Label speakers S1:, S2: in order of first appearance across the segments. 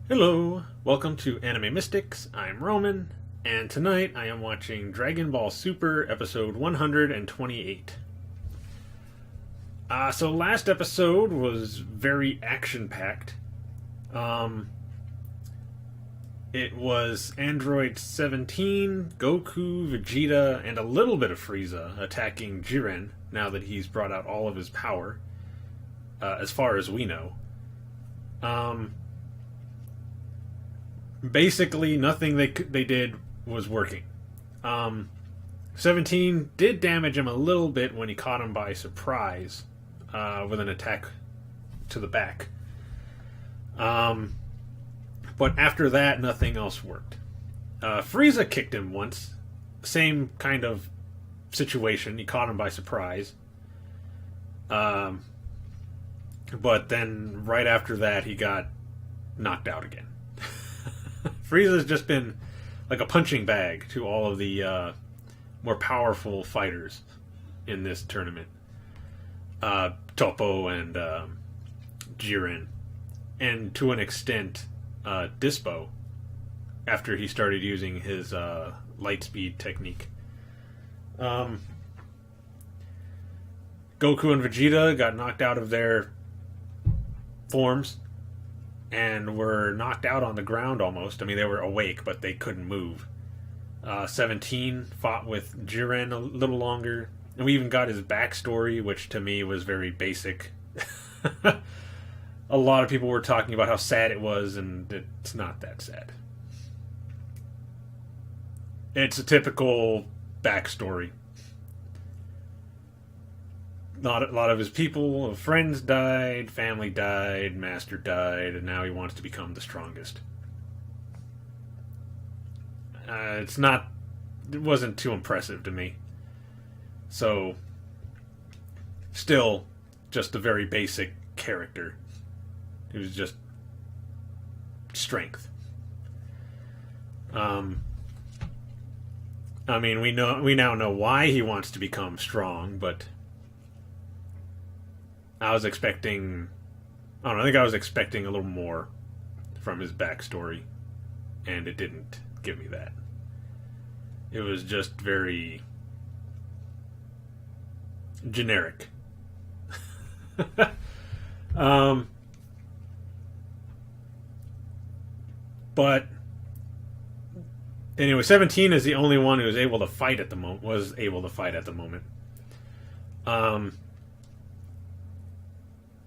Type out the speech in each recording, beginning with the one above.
S1: Hello, welcome to Anime Mystics. I'm Roman, and tonight I am watching Dragon Ball Super episode 128. So last episode was very action-packed. It was Android 17, Goku, Vegeta, and a little bit of Frieza attacking Jiren now that he's brought out all of his power, as far as we know. Basically, nothing they did was working. 17 did damage him a little bit when he caught him by surprise with an attack to the back. But after that, nothing else worked. Frieza kicked him once. Same kind of situation. He caught him by surprise. But then, right after that, he got knocked out again. Frieza's just been like a punching bag to all of the more powerful fighters in this tournament. Toppo and Jiren. And to an extent, Dispo, after he started using his light speed technique. Goku and Vegeta got knocked out of their forms and were knocked out on the ground almost. I mean, they were awake, but they couldn't move. 17 fought with Jiren a little longer, and we even got his backstory, which to me was very basic. A lot of people were talking about how sad it was, and it's not that sad. It's a typical backstory. Not a lot of his people, friends died, family died, master died, and now he wants to become the strongest. It wasn't too impressive to me. So, still, just a very basic character. It was just strength. I mean, we now know why he wants to become strong, but I was expecting, I don't know, I think I was expecting a little more from his backstory, and it didn't give me that. It was just very generic. But anyway, 17 is the only one who was able to fight at the moment.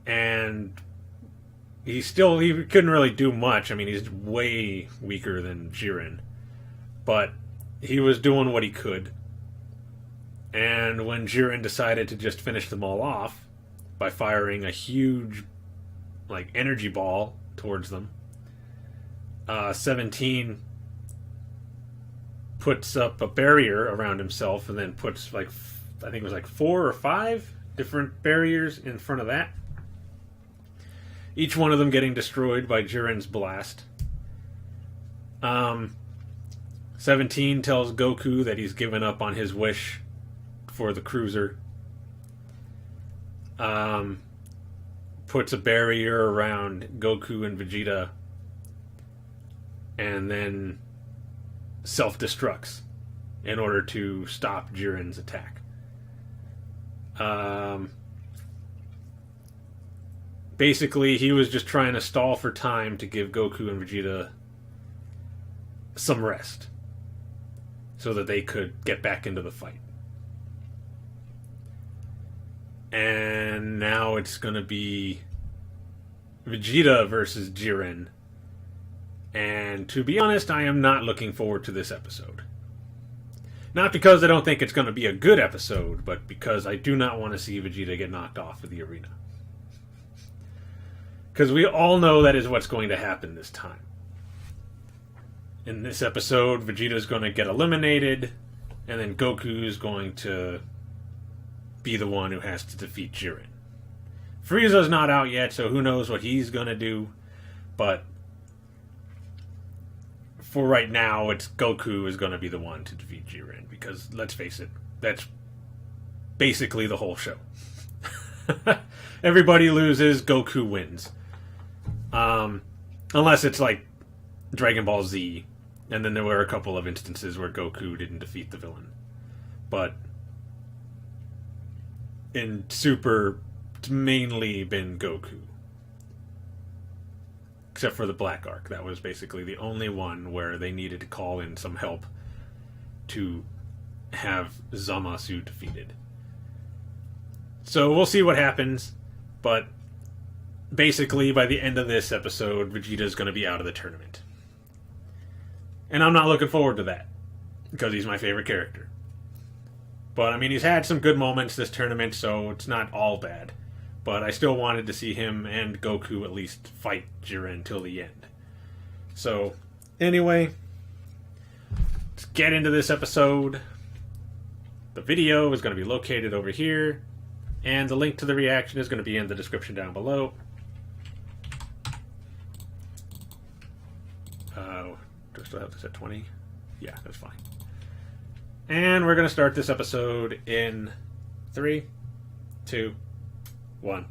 S1: And he couldn't really do much. I mean, he's way weaker than Jiren, but he was doing what he could. And when Jiren decided to just finish them all off by firing a huge, energy ball towards them, 17 puts up a barrier around himself and then puts, I think it was 4 or 5 different barriers in front of that. Each one of them getting destroyed by Jiren's blast. 17 tells Goku that he's given up on his wish for the cruiser. Puts a barrier around Goku and Vegeta, and then self-destructs in order to stop Jiren's attack. Basically, he was just trying to stall for time to give Goku and Vegeta some rest so that they could get back into the fight. And now it's going to be Vegeta versus Jiren. And to be honest, I am not looking forward to this episode. Not because I don't think it's going to be a good episode, but because I do not want to see Vegeta get knocked off of the arena. Because we all know that is what's going to happen this time. In this episode, Vegeta's going to get eliminated, and then Goku is going to be the one who has to defeat Jiren. Frieza's not out yet, so who knows what he's going to do, but for right now, it's Goku is going to be the one to defeat Jiren, because, let's face it, that's basically the whole show. Everybody loses, Goku wins. Unless it's Dragon Ball Z, and then there were a couple of instances where Goku didn't defeat the villain. But in Super, it's mainly been Goku. Except for the Black Arc. That was basically the only one where they needed to call in some help to have Zamasu defeated. So we'll see what happens, but basically by the end of this episode, Vegeta's going to be out of the tournament. And I'm not looking forward to that, because he's my favorite character. But, I mean, he's had some good moments this tournament, so it's not all bad. But I still wanted to see him and Goku at least fight Jiren till the end. So, anyway, let's get into this episode. The video is going to be located over here, and the link to the reaction is going to be in the description down below. Do I still have this at 20? Yeah, that's fine. And we're going to start this episode in 3, 2, 1.